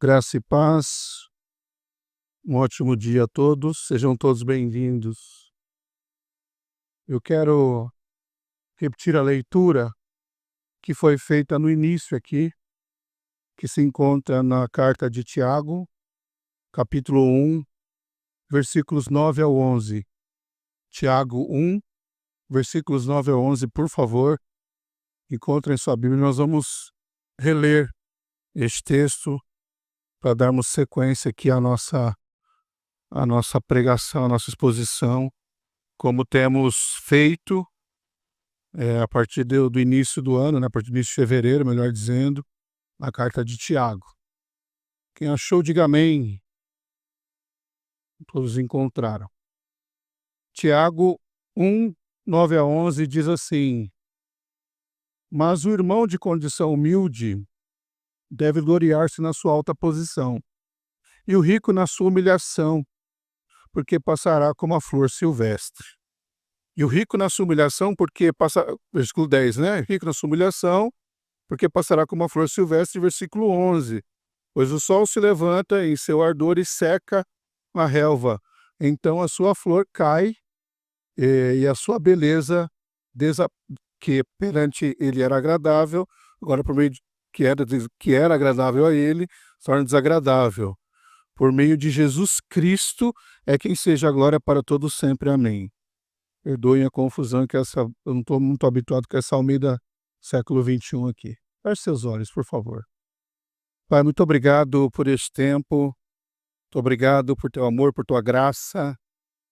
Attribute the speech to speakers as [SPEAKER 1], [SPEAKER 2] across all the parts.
[SPEAKER 1] Graça e paz, um ótimo dia a todos, sejam todos bem-vindos. Eu quero repetir a leitura que foi feita no início aqui, que se encontra na carta de Tiago, capítulo 1, versículos 9 ao 11. Tiago 1, versículos 9 ao 11, por favor, encontrem sua Bíblia. Nós vamos reler este texto para darmos sequência aqui à nossa pregação, à nossa exposição, como temos feito a partir do início do ano, né, a partir do início de fevereiro, melhor dizendo, a carta de Tiago. Quem achou, diga amém. Todos encontraram. Tiago 1, 9 a 11 diz assim: Mas o irmão de condição humilde deve gloriar-se na sua alta posição, e o rico na sua humilhação, porque passará como a flor silvestre. E o rico na sua humilhação, porque versículo 10, né? Rico na sua humilhação, porque passará como a flor silvestre, versículo 11. Pois o sol se levanta em seu ardor e seca a relva. Então a sua flor cai e a sua beleza, que perante ele era agradável, agora por meio de que era agradável a ele, torna desagradável. Por meio de Jesus Cristo é quem seja a glória para todos sempre. Amém. Perdoem a confusão, que eu não estou muito habituado com essa Almeida século XXI aqui. Feche seus olhos, por favor. Pai, muito obrigado por este tempo. Muito obrigado por teu amor, por tua graça.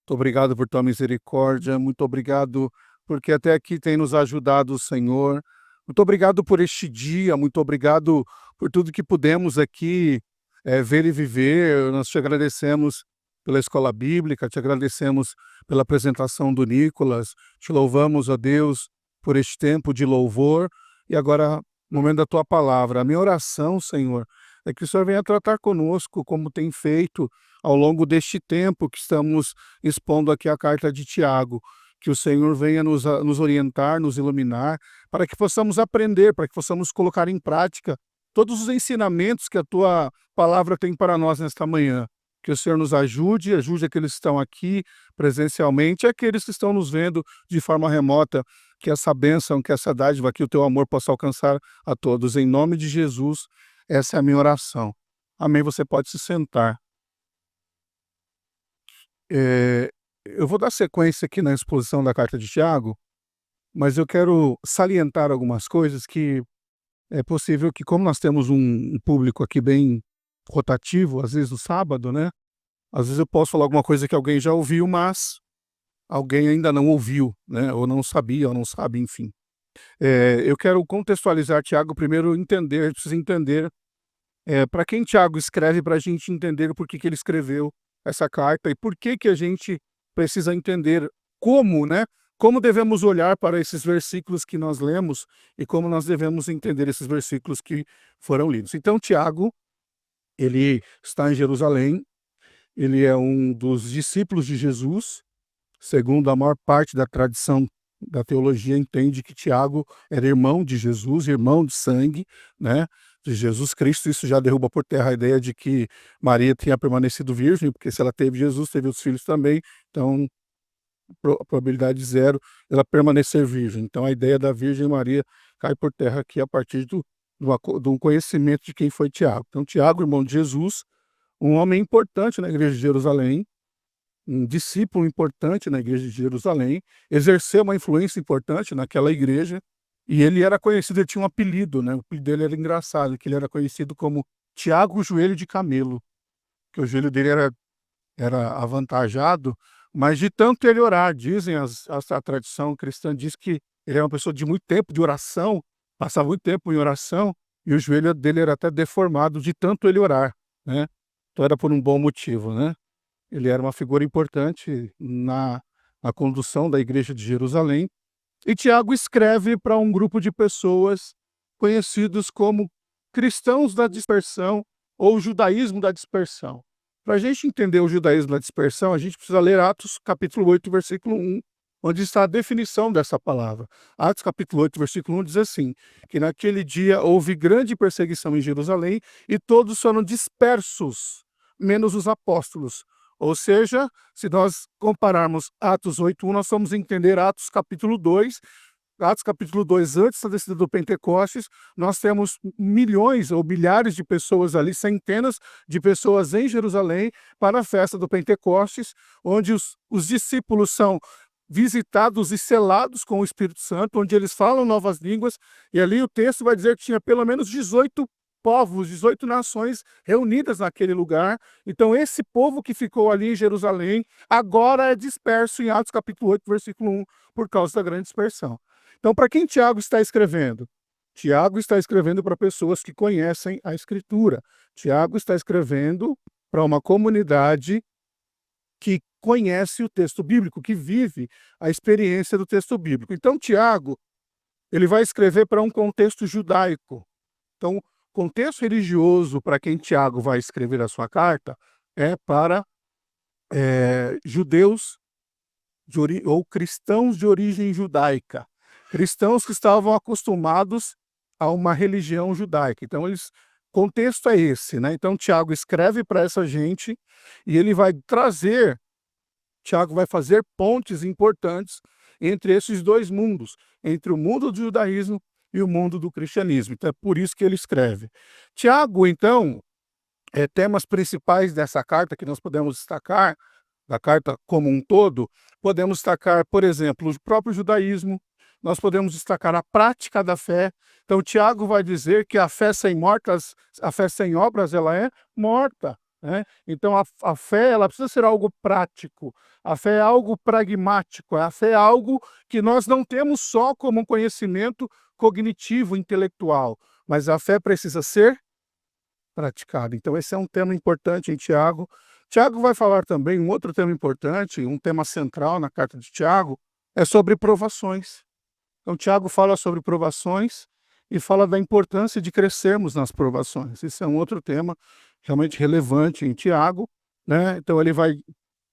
[SPEAKER 1] Muito obrigado por tua misericórdia. Muito obrigado porque até aqui tem nos ajudado o Senhor. Muito obrigado por este dia. Muito obrigado por tudo que pudemos aqui ver e viver. Nós te agradecemos pela escola bíblica, te agradecemos pela apresentação do Nicolas, te louvamos, ó Deus, por este tempo de louvor, e agora, no momento da tua palavra, a minha oração, Senhor, é que o Senhor venha tratar conosco, como tem feito ao longo deste tempo que estamos expondo aqui a carta de Tiago, que o Senhor venha nos orientar, nos iluminar, para que possamos aprender, para que possamos colocar em prática todos os ensinamentos que a tua palavra tem para nós nesta manhã. Que o Senhor nos ajude aqueles que estão aqui presencialmente, aqueles que estão nos vendo de forma remota, que essa bênção, que essa dádiva, que o teu amor possa alcançar a todos. Em nome de Jesus, essa é a minha oração. Amém. Você pode se sentar. Eu vou dar sequência aqui na exposição da carta de Tiago, mas eu quero salientar algumas coisas que é possível que, como nós temos um público aqui bem rotativo, às vezes no sábado, né? Às vezes eu posso falar alguma coisa que alguém já ouviu, mas alguém ainda não ouviu, né? Ou não sabia, ou não sabe, enfim. Eu quero contextualizar Tiago primeiro, a gente precisa entender para quem Tiago escreve, para a gente entender por que ele escreveu essa carta e por que a gente precisa entender como, né? Como devemos olhar para esses versículos que nós lemos e como nós devemos entender esses versículos que foram lidos. Então, Tiago, ele está em Jerusalém, ele é um dos discípulos de Jesus, segundo a maior parte da tradição da teologia entende que Tiago era irmão de Jesus, irmão de sangue, né, de Jesus Cristo. Isso já derruba por terra a ideia de que Maria tinha permanecido virgem, porque se ela teve Jesus, teve os filhos também, então a probabilidade zero ela permanecer virgem. Então a ideia da Virgem Maria cai por terra aqui a partir do conhecimento de quem foi Tiago. Então Tiago, irmão de Jesus, um homem importante na igreja de Jerusalém, um discípulo importante na igreja de Jerusalém, exerceu uma influência importante naquela igreja, e ele era conhecido, ele tinha um apelido, né? O apelido dele era engraçado, que ele era conhecido como Tiago Joelho de Camelo, que o joelho dele era avantajado, mas de tanto ele orar, dizem a tradição cristã diz que ele é uma pessoa de muito tempo de oração, passava muito tempo em oração, e o joelho dele era até deformado de tanto ele orar, né? Então era por um bom motivo, né? Ele era uma figura importante na condução da igreja de Jerusalém. E Tiago escreve para um grupo de pessoas conhecidos como cristãos da dispersão ou judaísmo da dispersão. Para a gente entender o judaísmo da dispersão, a gente precisa ler Atos capítulo 8, versículo 1, onde está a definição dessa palavra. Atos capítulo 8, versículo 1 diz assim, que naquele dia houve grande perseguição em Jerusalém e todos foram dispersos, menos os apóstolos. Ou seja, se nós compararmos Atos 8:1, nós vamos entender Atos capítulo 2. Atos capítulo 2, antes da descida do Pentecostes, nós temos milhões ou milhares de pessoas ali, centenas de pessoas em Jerusalém para a festa do Pentecostes, onde os discípulos são visitados e selados com o Espírito Santo, onde eles falam novas línguas, e ali o texto vai dizer que tinha pelo menos 18 povos, 18 nações reunidas naquele lugar. Então esse povo que ficou ali em Jerusalém, agora é disperso em Atos capítulo 8, versículo 1, por causa da grande dispersão. Então, para quem Tiago está escrevendo? Tiago está escrevendo para pessoas que conhecem a Escritura. Tiago está escrevendo para uma comunidade que conhece o texto bíblico, que vive a experiência do texto bíblico. Então, Tiago, ele vai escrever para um contexto judaico. Então, contexto religioso para quem Tiago vai escrever a sua carta é para judeus ou cristãos de origem judaica. Cristãos que estavam acostumados a uma religião judaica. Então, contexto é esse, né? Então, Tiago escreve para essa gente e ele vai trazer, Tiago vai fazer pontes importantes entre esses dois mundos, entre o mundo do judaísmo e o mundo do cristianismo. Então, é por isso que ele escreve. Tiago, então, temas principais dessa carta que nós podemos destacar, da carta como um todo, podemos destacar, por exemplo, o próprio judaísmo, nós podemos destacar a prática da fé. Então, Tiago vai dizer que a fé sem obras, ela é morta, né? Então, a fé, ela precisa ser algo prático, a fé é algo pragmático, a fé é algo que nós não temos só como um conhecimento cognitivo, intelectual, mas a fé precisa ser praticada. Então, esse é um tema importante em Tiago. Tiago vai falar também, um outro tema importante, um tema central na carta de Tiago, é sobre provações. Então, Tiago fala sobre provações e fala da importância de crescermos nas provações. Esse é um outro tema realmente relevante em Tiago, né? Então, ele vai,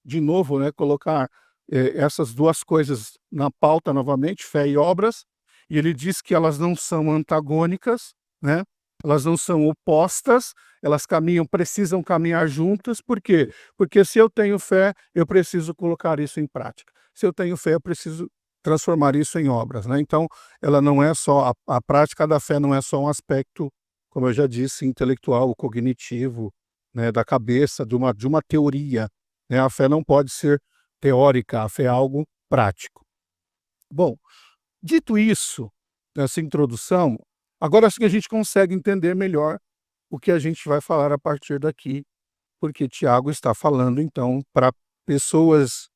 [SPEAKER 1] de novo, né, colocar essas duas coisas na pauta novamente, fé e obras, e ele diz que elas não são antagônicas, né? Elas não são opostas, elas precisam caminhar juntas. Por quê? Porque se eu tenho fé, eu preciso colocar isso em prática. Se eu tenho fé, eu preciso transformar isso em obras, né? Então, ela não é só, a prática da fé não é só um aspecto, como eu já disse, intelectual, cognitivo, né, da cabeça, de uma teoria, né? A fé não pode ser teórica, a fé é algo prático. Bom, dito isso, nessa introdução, agora sim a gente consegue entender melhor o que a gente vai falar a partir daqui, porque Tiago está falando, então, para pessoas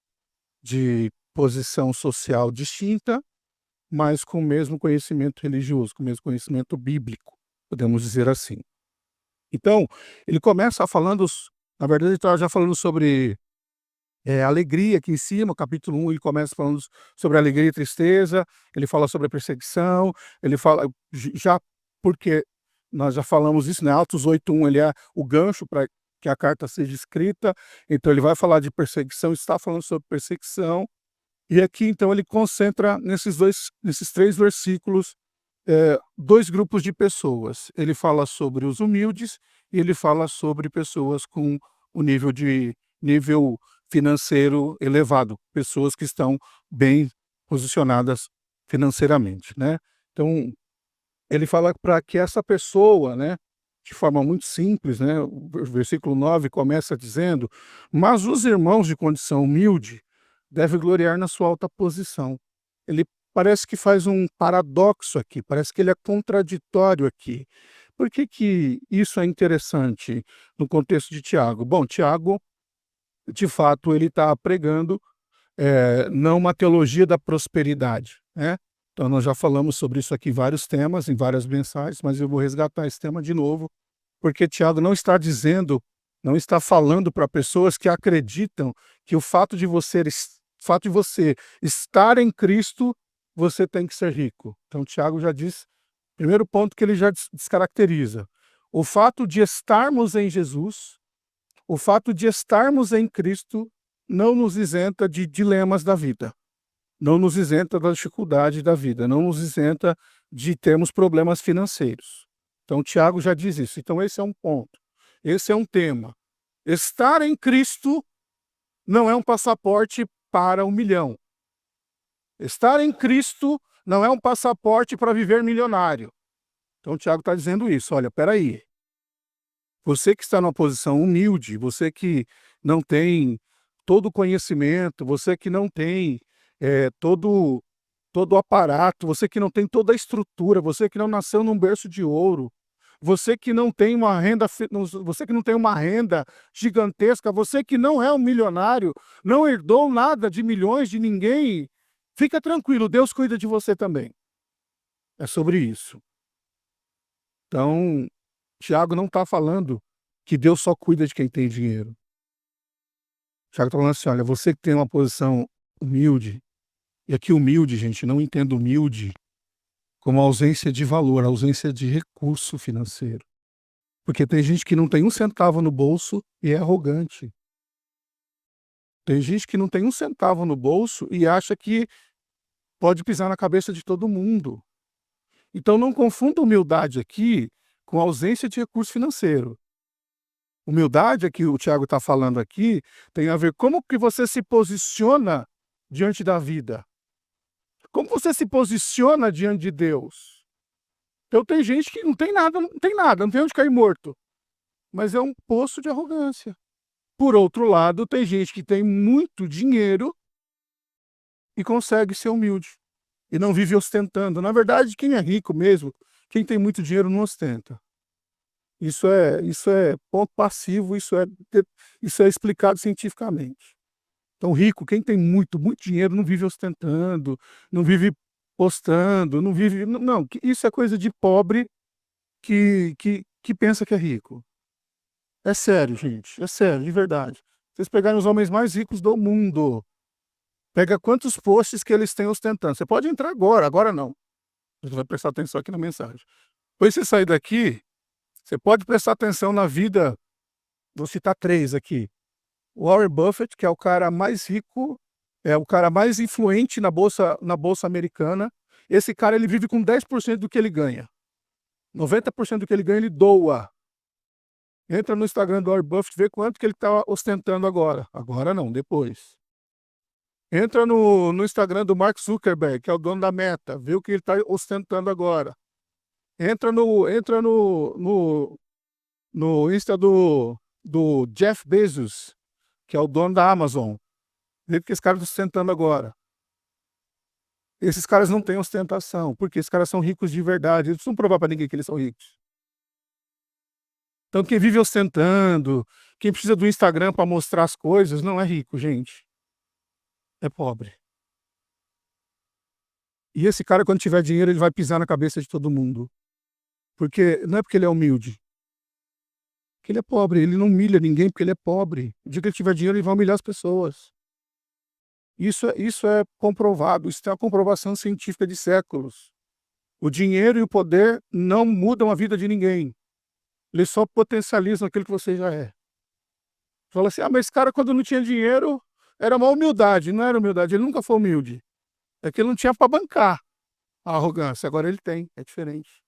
[SPEAKER 1] de posição social distinta, mas com o mesmo conhecimento religioso, com o mesmo conhecimento bíblico, podemos dizer assim. Então, ele começa falando, na verdade, ele está já falando sobre alegria aqui em cima, capítulo 1, ele começa falando sobre alegria e tristeza, ele fala sobre a perseguição, ele fala, já porque nós já falamos isso, né? Atos 8:1, ele é o gancho para que a carta seja escrita, então ele vai falar de perseguição, está falando sobre perseguição, e aqui então ele concentra nesses 3 versículos, 2 grupos de pessoas. Ele fala sobre os humildes e ele fala sobre pessoas com o nível financeiro elevado, pessoas que estão bem posicionadas financeiramente, né. Então, ele fala para que essa pessoa, né, de forma muito simples, né, o versículo 9 começa dizendo: "Mas os irmãos de condição humilde devem gloriar na sua alta posição". Ele parece que faz um paradoxo aqui, parece que ele é contraditório aqui. Por que que isso é interessante no contexto de Tiago? Bom, Tiago, de fato, ele está pregando, não uma teologia da prosperidade, né. Então nós já falamos sobre isso aqui em vários temas, em várias mensagens, mas eu vou resgatar esse tema de novo, porque Tiago não está falando para pessoas que acreditam que o fato de você estar em Cristo, você tem que ser rico. Então Tiago já diz, primeiro ponto que ele já descaracteriza, o fato de estarmos em Jesus, o fato de estarmos em Cristo não nos isenta de dilemas da vida. não nos isenta da dificuldade da vida, não nos isenta de termos problemas financeiros. Então Tiago já diz isso. Então esse é um ponto, esse é um tema. Estar em Cristo não é um passaporte para 1 milhão. Estar em Cristo não é um passaporte para viver milionário. Então Tiago está dizendo isso, olha, espera aí. Você que está numa posição humilde, você que não tem todo o conhecimento, você que não tem todo o aparato, você que não tem toda a estrutura, você que não nasceu num berço de ouro, você que não tem uma renda, você que não tem uma renda gigantesca, você que não é um milionário, não herdou nada de milhões de ninguém, fica tranquilo, Deus cuida de você também. É sobre isso. Então, Tiago não está falando que Deus só cuida de quem tem dinheiro. Tiago está falando assim, olha, você que tem uma posição humilde, e aqui humilde, gente, não entendo humilde como ausência de valor, ausência de recurso financeiro. Porque tem gente que não tem 1 centavo no bolso e é arrogante. Tem gente que não tem 1 centavo no bolso e acha que pode pisar na cabeça de todo mundo. Então não confunda humildade aqui com ausência de recurso financeiro. Humildade, que o Tiago está falando aqui, tem a ver como que você se posiciona diante da vida. Como você se posiciona diante de Deus. Então tem gente que não tem nada, não tem onde cair morto. Mas é um poço de arrogância. Por outro lado, tem gente que tem muito dinheiro e consegue ser humilde. E não vive ostentando. Na verdade, quem é rico mesmo, quem tem muito dinheiro não ostenta. Isso é ponto passivo, isso é explicado cientificamente. Então, rico, quem tem muito dinheiro, não vive ostentando, não vive postando, não vive. Não, isso é coisa de pobre que pensa que é rico. É sério, gente, é sério, de verdade. Vocês pegarem os homens mais ricos do mundo, pega quantos posts que eles têm ostentando. Você pode entrar agora não. Você vai prestar atenção aqui na mensagem. Depois você sair daqui, você pode prestar atenção na vida, vou citar 3 aqui. Warren Buffett, que é o cara mais rico, é o cara mais influente na bolsa americana. Esse cara, ele vive com 10% do que ele ganha. 90% do que ele ganha, ele doa. Entra no Instagram do Warren Buffett, vê quanto que ele está ostentando agora. Agora não, depois. Entra no Instagram do Mark Zuckerberg, que é o dono da Meta, vê o que ele está ostentando agora. Entra no Insta do Jeff Bezos, que é o dono da Amazon. Vê o que esse cara está ostentando agora. Esses caras não têm ostentação, porque esses caras são ricos de verdade. Eles não precisam provar para ninguém que eles são ricos. Então, quem vive ostentando, quem precisa do Instagram para mostrar as coisas, não é rico, gente. É pobre. E esse cara, quando tiver dinheiro, ele vai pisar na cabeça de todo mundo. Porque não é porque ele é humilde. Porque ele é pobre, ele não humilha ninguém porque ele é pobre. O dia que ele tiver dinheiro, ele vai humilhar as pessoas. Isso é comprovado, isso tem uma comprovação científica de séculos. O dinheiro e o poder não mudam a vida de ninguém. Eles só potencializam aquilo que você já é. Fala assim, mas esse cara quando não tinha dinheiro, era uma humildade. Não era humildade, ele nunca foi humilde. É que ele não tinha para bancar a arrogância, agora ele tem, é diferente.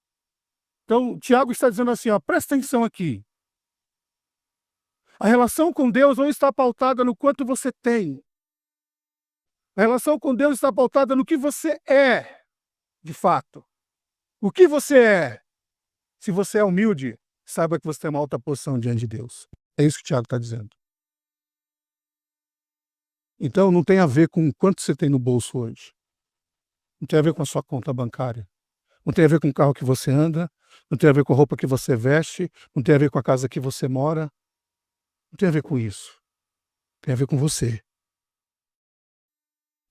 [SPEAKER 1] Então, Tiago está dizendo assim, ó, presta atenção aqui. A relação com Deus não está pautada no quanto você tem. A relação com Deus está pautada no que você é, de fato. O que você é? Se você é humilde, saiba que você tem uma alta posição diante de Deus. É isso que o Tiago está dizendo. Então, não tem a ver com quanto você tem no bolso hoje. Não tem a ver com a sua conta bancária. Não tem a ver com o carro que você anda. Não tem a ver com a roupa que você veste. Não tem a ver com a casa que você mora. Não tem a ver com isso. Tem a ver com você.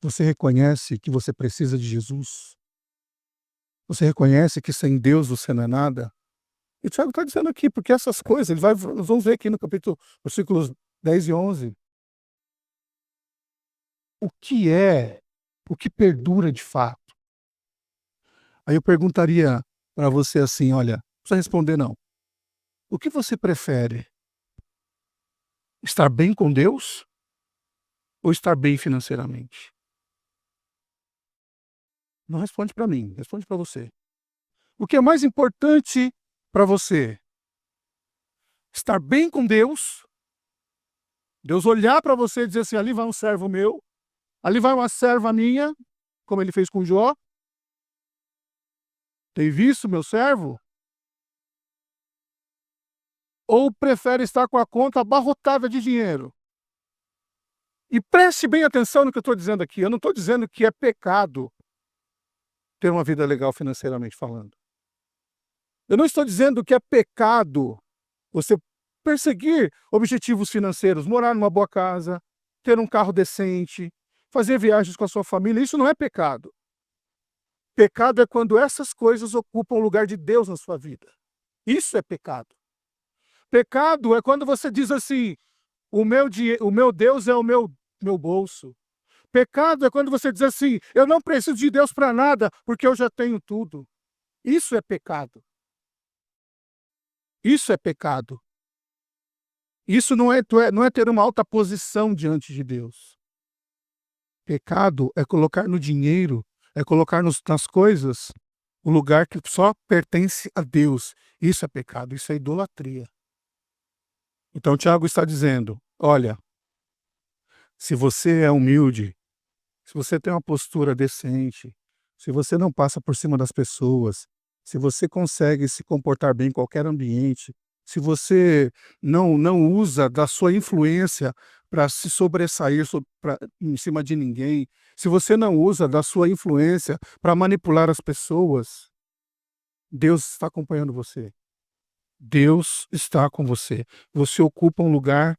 [SPEAKER 1] Você reconhece que você precisa de Jesus? Você reconhece que sem Deus você não é nada? E o Tiago está dizendo aqui, porque essas coisas, nós vamos ver aqui no capítulo, versículos 10 e 11. O que perdura de fato? Aí eu perguntaria para você assim, olha, não precisa responder não. O que você prefere? Estar bem com Deus ou estar bem financeiramente? Não responde para mim, responde para você. O que é mais importante para você? Estar bem com Deus, Deus olhar para você e dizer assim: ali vai um servo meu, ali vai uma serva minha, como ele fez com Jó. Tem visto meu servo? Ou prefere estar com a conta abarrotada de dinheiro? E preste bem atenção no que eu estou dizendo aqui. Eu não estou dizendo que é pecado ter uma vida legal financeiramente falando. Eu não estou dizendo que é pecado você perseguir objetivos financeiros, morar numa boa casa, ter um carro decente, fazer viagens com a sua família. Isso não é pecado. Pecado é quando essas coisas ocupam o lugar de Deus na sua vida. Isso é pecado. Pecado é quando você diz assim: o meu Deus é o meu bolso. Pecado é quando você diz assim: eu não preciso de Deus para nada, porque eu já tenho tudo. Isso é pecado. Isso é pecado. Isso não é ter uma alta posição diante de Deus. Pecado é colocar no dinheiro, é colocar nas coisas o lugar que só pertence a Deus. Isso é pecado, isso é idolatria. Então Tiago está dizendo: olha, se você é humilde, se você tem uma postura decente, se você não passa por cima das pessoas, se você consegue se comportar bem em qualquer ambiente, se você não usa da sua influência para se sobressair em cima de ninguém, se você não usa da sua influência para manipular as pessoas, Deus está acompanhando você. Deus está com você. Você ocupa um lugar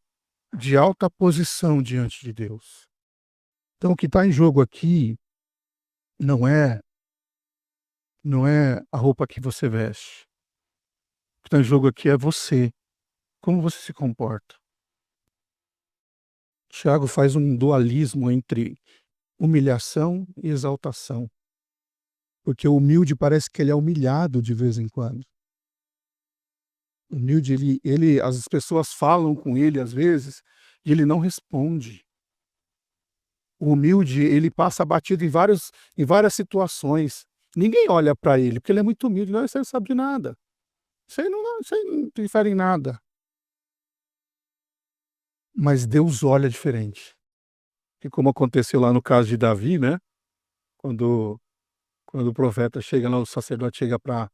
[SPEAKER 1] de alta posição diante de Deus. Então, o que está em jogo aqui não é a roupa que você veste. O que está em jogo aqui é você. Como você se comporta. Tiago faz um dualismo entre humilhação e exaltação. Porque o humilde parece que ele é humilhado de vez em quando. O humilde, as pessoas falam com ele às vezes e ele não responde. O humilde, ele passa batido em várias situações. Ninguém olha para ele, porque ele é muito humilde. Não, isso aí não sabe de nada. Isso aí não interfere em nada. Mas Deus olha diferente. E como aconteceu lá no caso de Davi, né? Quando, quando o profeta chega lá, o sacerdote chega para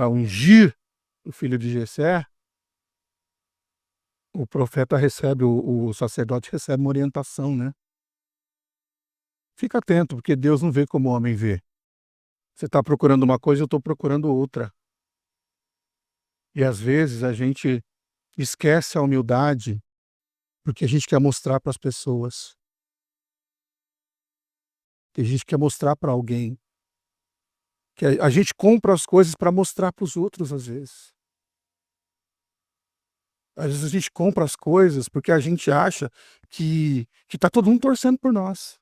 [SPEAKER 1] ungir o filho de Jessé, o profeta recebe, o sacerdote recebe uma orientação, né? Fica atento, porque Deus não vê como o homem vê. Você está procurando uma coisa, eu estou procurando outra. E às vezes a gente esquece a humildade porque a gente quer mostrar para as pessoas. A gente quer mostrar para alguém. Que a gente compra as coisas para mostrar para os outros, às vezes. Às vezes a gente compra as coisas porque a gente acha que está todo mundo torcendo por nós.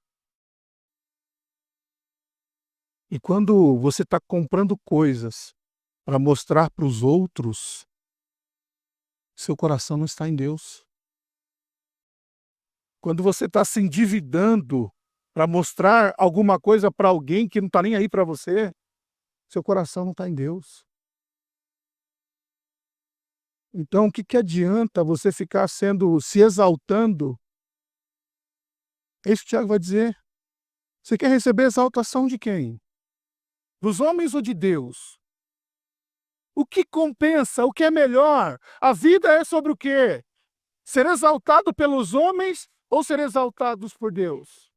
[SPEAKER 1] E quando você está comprando coisas para mostrar para os outros, seu coração não está em Deus. Quando você está se endividando para mostrar alguma coisa para alguém que não está nem aí para você, seu coração não está em Deus. Então, o que que adianta você ficar se exaltando? É isso que o Tiago vai dizer. Você quer receber exaltação de quem? Dos homens ou de Deus? O que compensa? O que é melhor? A vida é sobre o quê? Ser exaltado pelos homens ou ser exaltados por Deus?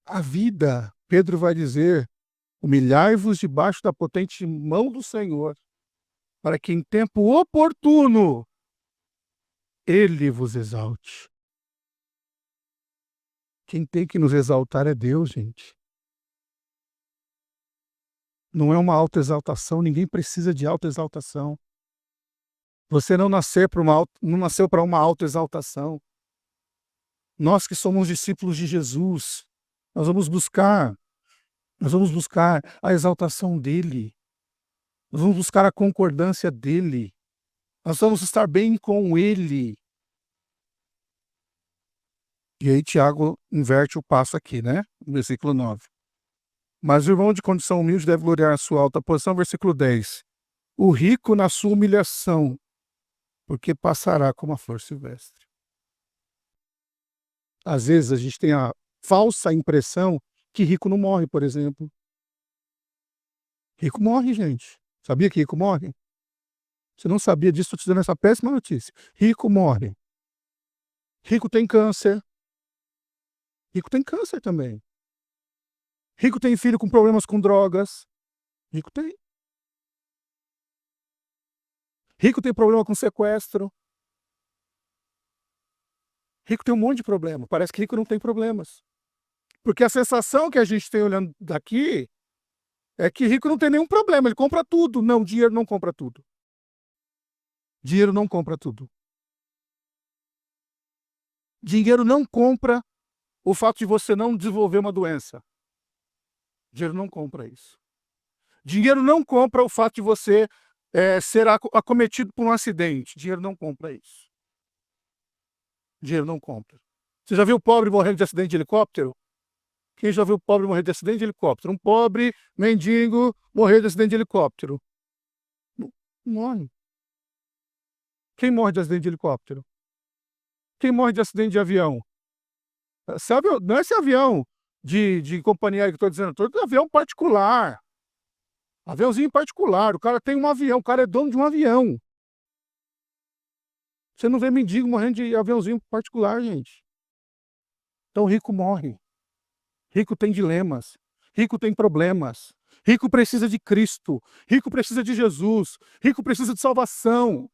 [SPEAKER 1] A vida, Pedro vai dizer, humilhai-vos debaixo da potente mão do Senhor, para que em tempo oportuno Ele vos exalte. Quem tem que nos exaltar é Deus, gente. Não é uma autoexaltação, ninguém precisa de autoexaltação. Você não nasceu para uma autoexaltação. Nós que somos discípulos de Jesus, nós vamos buscar a exaltação dele. Nós vamos buscar a concordância dele. Nós vamos estar bem com ele. E aí Tiago inverte o passo aqui, né? No versículo 9. Mas o irmão de condição humilde deve gloriar a sua alta posição, versículo 10. O rico na sua humilhação, porque passará como a flor silvestre. Às vezes a gente tem a falsa impressão que rico não morre, por exemplo. Rico morre, gente. Sabia que rico morre? Você não sabia disso? Estou te dando essa péssima notícia. Rico morre. Rico tem câncer. Rico tem câncer também. Rico tem filho com problemas com drogas. Rico tem. Rico tem problema com sequestro. Rico tem um monte de problema. Parece que rico não tem problemas. Porque a sensação que a gente tem olhando daqui é que rico não tem nenhum problema, ele compra tudo. Não, dinheiro não compra tudo. Dinheiro não compra tudo. Dinheiro não compra o fato de você não desenvolver uma doença. Dinheiro não compra isso. Dinheiro não compra o fato de você ser acometido por um acidente. Dinheiro não compra isso. Dinheiro não compra. Você já viu o pobre morrendo de acidente de helicóptero? Quem já viu o pobre morrer de acidente de helicóptero? Um pobre mendigo morrer de acidente de helicóptero. Não morre. Quem morre de acidente de helicóptero? Quem morre de acidente de avião? Sabe, não é esse avião de companhia aérea que eu estou dizendo, todo avião particular. Aviãozinho particular. O cara tem um avião, o cara é dono de um avião. Você não vê mendigo morrendo de aviãozinho particular, gente. Então rico morre. Rico tem dilemas. Rico tem problemas. Rico precisa de Cristo. Rico precisa de Jesus. Rico precisa de salvação.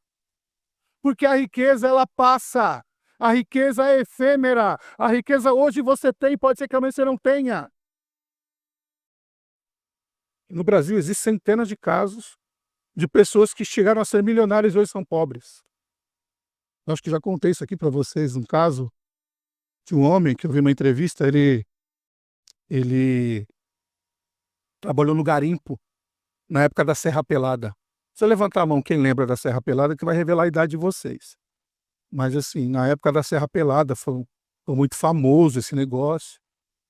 [SPEAKER 1] Porque a riqueza, ela passa. A riqueza é efêmera. A riqueza hoje você tem, pode ser que amanhã você não tenha. No Brasil existem centenas de casos de pessoas que chegaram a ser milionárias e hoje são pobres. Eu acho que já contei isso aqui para vocês, um caso de um homem que eu vi uma entrevista, ele trabalhou no garimpo na época da Serra Pelada. Se eu levantar a mão, quem lembra da Serra Pelada, que vai revelar a idade de vocês. Mas assim, na época da Serra Pelada foi muito famoso esse negócio.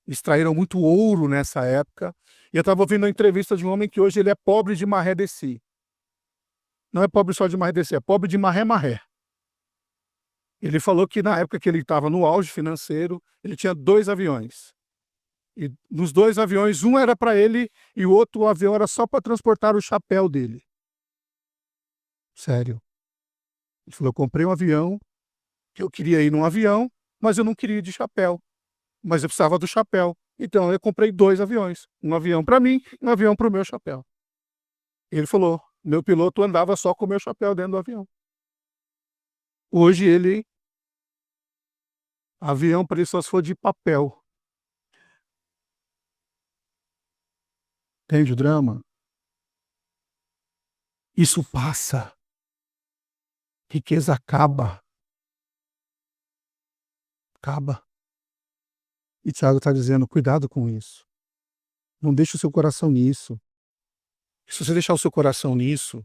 [SPEAKER 1] Extraíram muito ouro nessa época. E eu estava ouvindo uma entrevista de um homem que hoje ele é pobre de maré de si. Não é pobre só de maré de si, é pobre de maré. Ele falou que na época que ele estava no auge financeiro, ele tinha 2 aviões. E nos 2 aviões, um era para ele e o outro avião era só para transportar o chapéu dele. Sério. Ele falou, eu comprei um avião, que eu queria ir num avião, mas eu não queria ir de chapéu. Mas eu precisava do chapéu. Então eu comprei 2 aviões. Um avião para mim e um avião para o meu chapéu. Ele falou, meu piloto andava só com o meu chapéu dentro do avião. Hoje avião para ele só se for de papel. Entende o drama? Isso passa. Riqueza acaba. Acaba. E Tiago está dizendo, cuidado com isso. Não deixe o seu coração nisso. Se você deixar o seu coração nisso,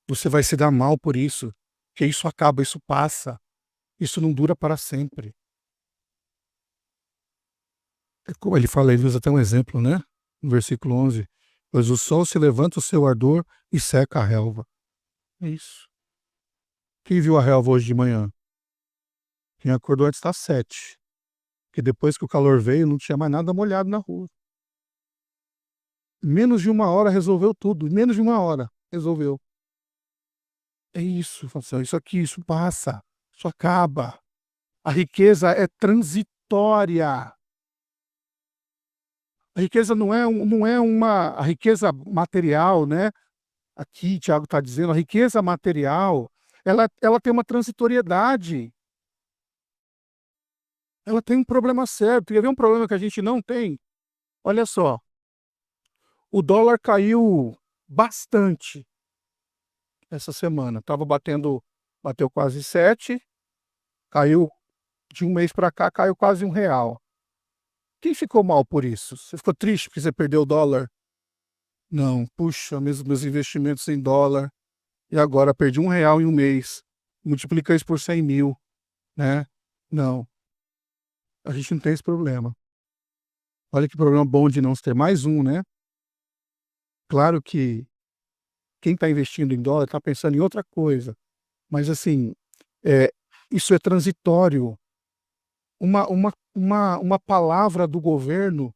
[SPEAKER 1] você vai se dar mal por isso. Porque isso acaba, isso passa. Isso não dura para sempre. É como ele fala, ele usa até um exemplo, né? No versículo 11. Pois o sol se levanta o seu ardor e seca a relva. É isso. Quem viu a relva hoje de manhã? Quem acordou antes das 7. Porque depois que o calor veio, não tinha mais nada molhado na rua. Menos de 1 hora resolveu tudo. Menos de 1 hora resolveu. É isso, isso aqui, isso passa. Isso acaba. A riqueza é transitória. A riqueza não é a riqueza material, né? Aqui, Tiago está dizendo, a riqueza material, ela tem uma transitoriedade. Ela tem um problema sério. Quer ver um problema que a gente não tem? Olha só. O dólar caiu bastante essa semana. Bateu quase 7, caiu de um mês para cá, caiu quase R$ 1. Quem ficou mal por isso? Você ficou triste porque você perdeu o dólar? Não, puxa, meus investimentos em dólar, e agora perdi R$ 1 em um mês. Multiplica isso por 100 mil, né? Não. a gente não tem esse problema. Olha que problema bom de não se ter mais um, né. Claro que quem está investindo em dólar está pensando em outra coisa, mas assim, eh, isso é transitório. Uma palavra do governo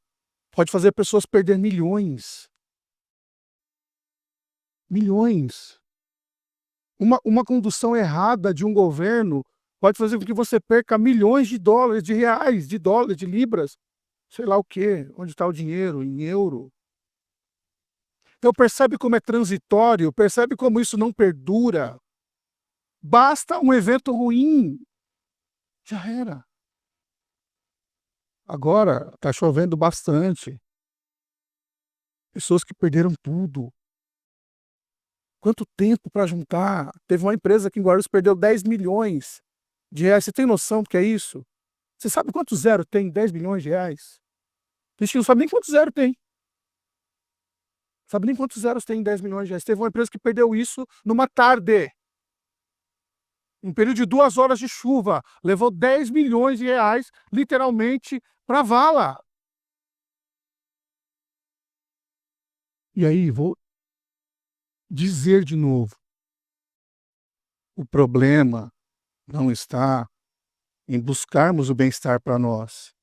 [SPEAKER 1] pode fazer pessoas perder milhões, milhões. Uma condução errada de um governo pode fazer com que você perca milhões de dólares, de reais, de dólares, de libras, sei lá o quê, onde está o dinheiro, em euro. Então percebe como é transitório, percebe como isso não perdura. Basta um evento ruim, já era. Agora está chovendo bastante, pessoas que perderam tudo. Quanto tempo para juntar? Teve uma empresa aqui em Guarulhos que perdeu 10 milhões de reais. Você tem noção do que é isso? Você sabe quanto zero tem em 10 milhões de reais? Tem gente que não sabe nem quanto zero tem. Sabe nem quantos zeros tem em 10 milhões de reais. Teve uma empresa que perdeu isso numa tarde. Um período de 2 horas de chuva. Levou 10 milhões de reais, literalmente, para a vala. E aí, vou dizer de novo: o problema não está em buscarmos o bem-estar para nós.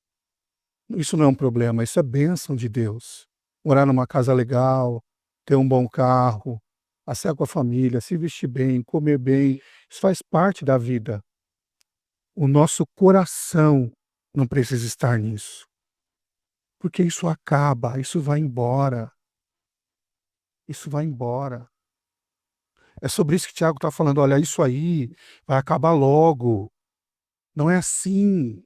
[SPEAKER 1] Isso não é um problema, isso é bênção de Deus. Morar numa casa legal, ter um bom carro, passear com a família, se vestir bem, comer bem, isso faz parte da vida. O nosso coração não precisa estar nisso, porque isso acaba, isso vai embora, isso vai embora. É sobre isso que Tiago está falando: olha, isso aí vai acabar logo. Não é assim.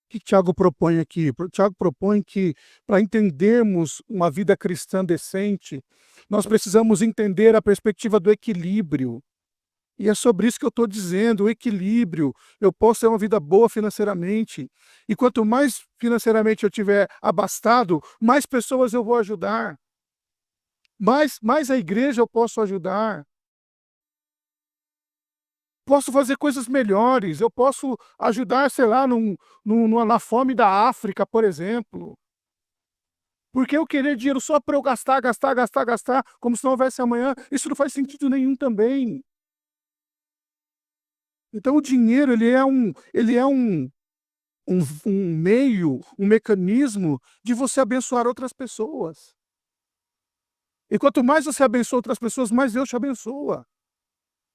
[SPEAKER 1] O que Tiago propõe aqui? Tiago propõe que, para entendermos uma vida cristã decente, nós precisamos entender a perspectiva do equilíbrio. E é sobre isso que eu estou dizendo, o equilíbrio. Eu posso ter uma vida boa financeiramente. E quanto mais financeiramente eu tiver abastado, mais pessoas eu vou ajudar. Mais a igreja eu posso ajudar. Posso fazer coisas melhores. Eu posso ajudar, sei lá, na fome da África, por exemplo. Porque eu querer dinheiro só para eu gastar, gastar, gastar, gastar, como se não houvesse amanhã, isso não faz sentido nenhum também. Então o dinheiro ele é um meio, um mecanismo de você abençoar outras pessoas. E quanto mais você abençoa outras pessoas, mais Deus te abençoa.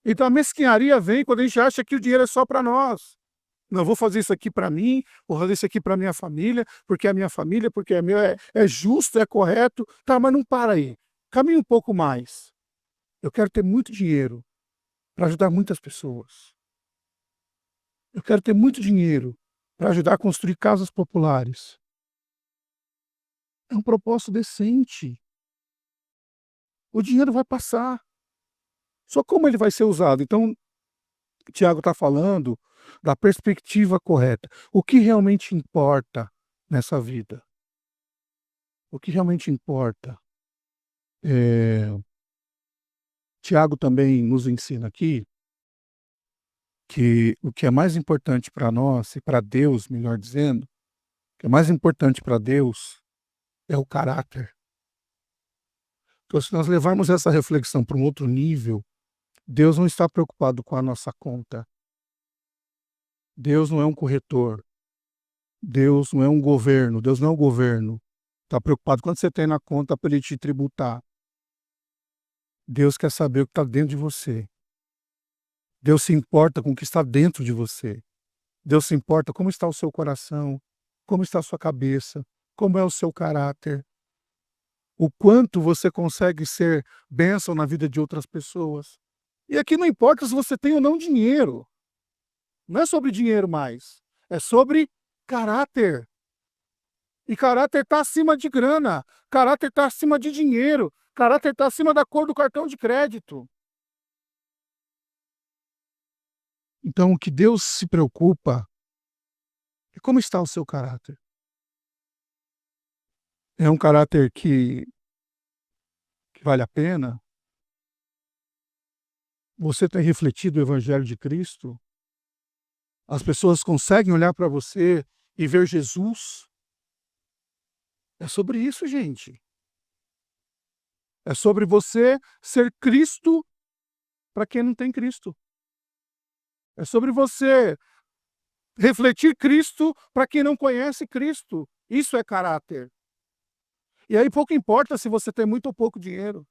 [SPEAKER 1] Então a mesquinharia vem quando a gente acha que o dinheiro é só para nós. Não, vou fazer isso aqui para mim, vou fazer isso aqui para minha família, porque é minha família, porque é meu, é justo, é correto. Tá, mas não para aí. Caminhe um pouco mais. Eu quero ter muito dinheiro para ajudar muitas pessoas. Eu quero ter muito dinheiro para ajudar a construir casas populares. É um propósito decente. O dinheiro vai passar. Só como ele vai ser usado? Então, o Tiago está falando da perspectiva correta. O que realmente importa nessa vida? O que realmente importa? Tiago também nos ensina aqui que o que é mais importante para nós, e para Deus, melhor dizendo, o que é mais importante para Deus é o caráter. Então, se nós levarmos essa reflexão para um outro nível, Deus não está preocupado com a nossa conta. Deus não é um corretor. Deus não é um governo. Deus não é um governo. Está preocupado quanto você tem na conta para ele te tributar. Deus quer saber o que está dentro de você. Deus se importa com o que está dentro de você. Deus se importa como está o seu coração, como está a sua cabeça, como é o seu caráter, o quanto você consegue ser bênção na vida de outras pessoas. E aqui não importa se você tem ou não dinheiro. Não é sobre dinheiro mais. É sobre caráter. E caráter está acima de grana. Caráter está acima de dinheiro. Caráter está acima da cor do cartão de crédito. Então, o que Deus se preocupa é como está o seu caráter. É um caráter que vale a pena? Você tem refletido o Evangelho de Cristo? As pessoas conseguem olhar para você e ver Jesus? É sobre isso, gente. É sobre você ser Cristo para quem não tem Cristo. É sobre você refletir Cristo para quem não conhece Cristo. Isso é caráter. E aí pouco importa se você tem muito ou pouco dinheiro.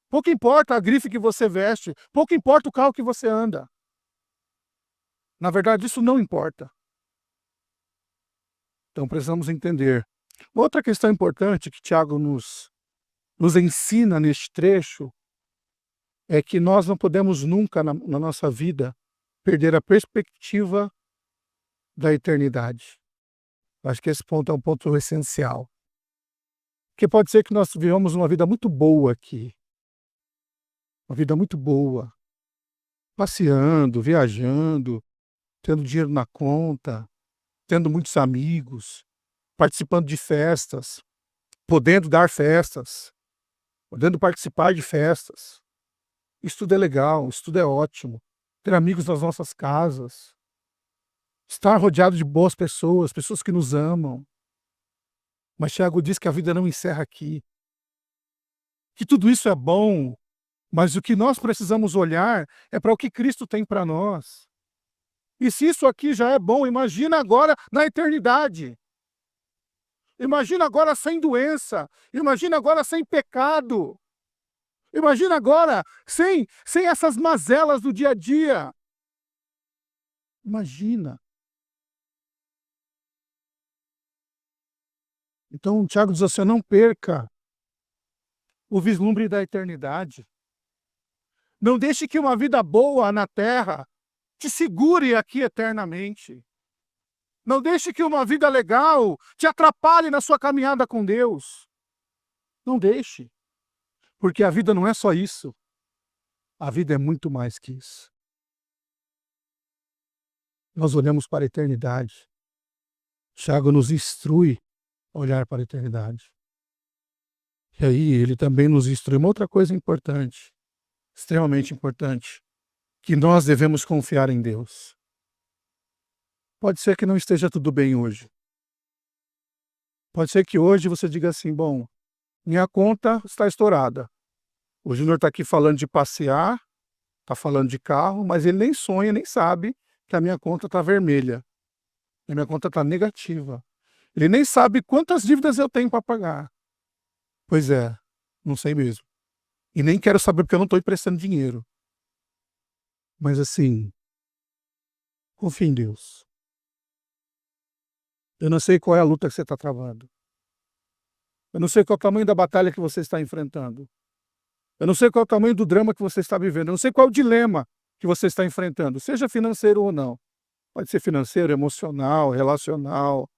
[SPEAKER 1] Pouco importa a grife que você veste. Pouco importa o carro que você anda. Na verdade, isso não importa. Então precisamos entender. Outra questão importante que Tiago nos ensina neste trecho é que nós não podemos nunca na nossa vida perder a perspectiva da eternidade. Acho que esse ponto é um ponto essencial. Porque pode ser que nós vivamos uma vida muito boa aqui. Uma vida muito boa. Passeando, viajando, tendo dinheiro na conta, tendo muitos amigos, participando de festas, podendo dar festas, podendo participar de festas. Isso tudo é legal, isso tudo é ótimo. Ter amigos nas nossas casas, estar rodeado de boas pessoas, pessoas que nos amam. Mas Tiago diz que a vida não encerra aqui. Que tudo isso é bom, mas o que nós precisamos olhar é para o que Cristo tem para nós. E se isso aqui já é bom, imagina agora na eternidade. Imagina agora sem doença. Imagina agora sem pecado. Imagina agora sem essas mazelas do dia a dia. Imagina. Então, Tiago diz assim: não perca o vislumbre da eternidade. Não deixe que uma vida boa na terra te segure aqui eternamente. Não deixe que uma vida legal te atrapalhe na sua caminhada com Deus. Não deixe. Porque a vida não é só isso. A vida é muito mais que isso. Nós olhamos para a eternidade. Tiago nos instrui a olhar para a eternidade. E aí ele também nos instrui uma outra coisa importante, extremamente importante, que nós devemos confiar em Deus. Pode ser que não esteja tudo bem hoje. Pode ser que hoje você diga assim: bom, minha conta está estourada. O Júnior está aqui falando de passear, está falando de carro, mas ele nem sonha, nem sabe que a minha conta está vermelha. A minha conta está negativa. Ele nem sabe quantas dívidas eu tenho para pagar. Pois é, não sei mesmo. E nem quero saber porque eu não estou emprestando dinheiro. Mas assim, confie em Deus. Eu não sei qual é a luta que você está travando. Eu não sei qual é o tamanho da batalha que você está enfrentando. Eu não sei qual é o tamanho do drama que você está vivendo. Eu não sei qual é o dilema que você está enfrentando, seja financeiro ou não. Pode ser financeiro, emocional, relacional,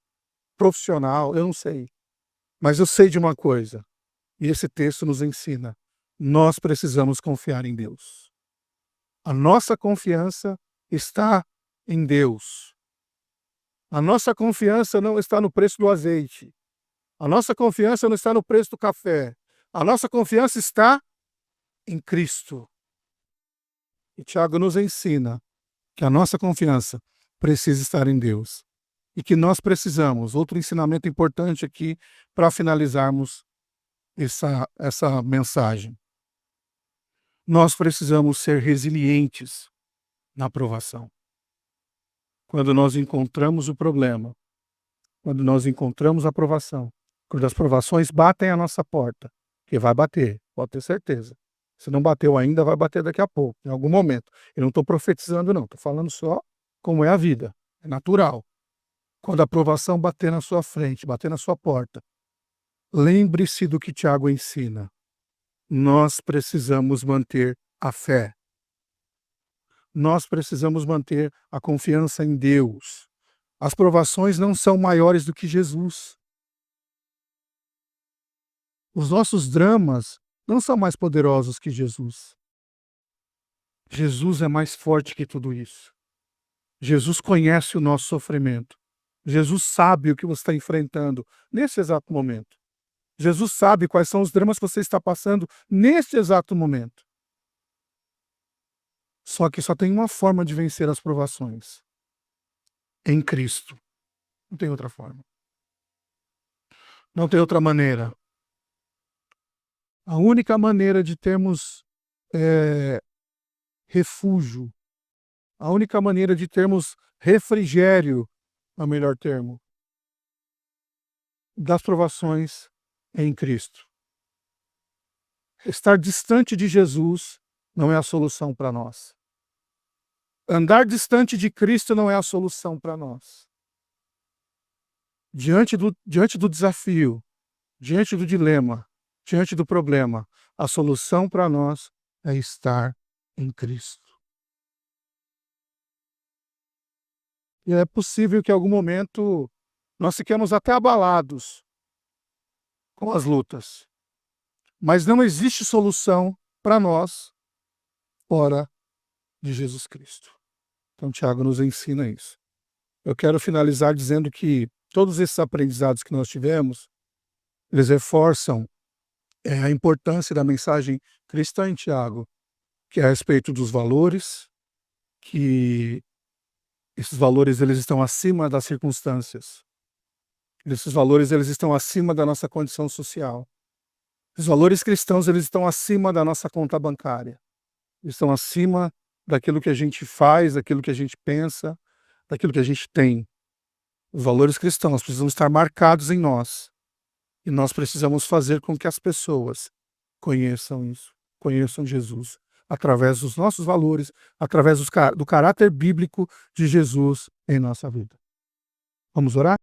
[SPEAKER 1] profissional, eu não sei. Mas eu sei de uma coisa, e esse texto nos ensina: nós precisamos confiar em Deus. A nossa confiança está em Deus. A nossa confiança não está no preço do azeite. A nossa confiança não está no preço do café. A nossa confiança está em Cristo. E Tiago nos ensina que a nossa confiança precisa estar em Deus. E que nós precisamos, outro ensinamento importante aqui para finalizarmos essa mensagem. Nós precisamos ser resilientes na provação. Quando nós encontramos o problema, quando nós encontramos a provação, quando as provações batem à nossa porta, que vai bater, pode ter certeza. Se não bateu ainda, vai bater daqui a pouco, em algum momento. Eu não estou profetizando, não. Estou falando só como é a vida. É natural. Quando a provação bater na sua frente, bater na sua porta, lembre-se do que Tiago ensina. Nós precisamos manter a fé. Nós precisamos manter a confiança em Deus. As provações não são maiores do que Jesus. Os nossos dramas não são mais poderosos que Jesus. Jesus é mais forte que tudo isso. Jesus conhece o nosso sofrimento. Jesus sabe o que você está enfrentando nesse exato momento. Jesus sabe quais são os dramas que você está passando neste exato momento. Só que só tem uma forma de vencer as provações. em Cristo. Não tem outra forma. Não tem outra maneira. A única maneira de termos refúgio, a única maneira de termos refrigério, é o melhor termo, das provações é em Cristo. Estar distante de Jesus não é a solução para nós. Andar distante de Cristo não é a solução para nós. Diante do desafio, diante do dilema, diante do problema, a solução para nós é estar em Cristo. E é possível que em algum momento nós fiquemos até abalados com as lutas, mas não existe solução para nós fora de Jesus Cristo. Então, Tiago nos ensina isso. Eu quero finalizar dizendo que todos esses aprendizados que nós tivemos, eles reforçam a importância da mensagem cristã em Tiago, que é a respeito dos valores, que esses valores eles estão acima das circunstâncias. Esses valores eles estão acima da nossa condição social. Os valores cristãos eles estão acima da nossa conta bancária. Eles estão acima daquilo que a gente faz, daquilo que a gente pensa, daquilo que a gente tem. Os valores cristãos precisam estar marcados em nós. E nós precisamos fazer com que as pessoas conheçam isso, conheçam Jesus, através dos nossos valores, através do caráter bíblico de Jesus em nossa vida. Vamos orar?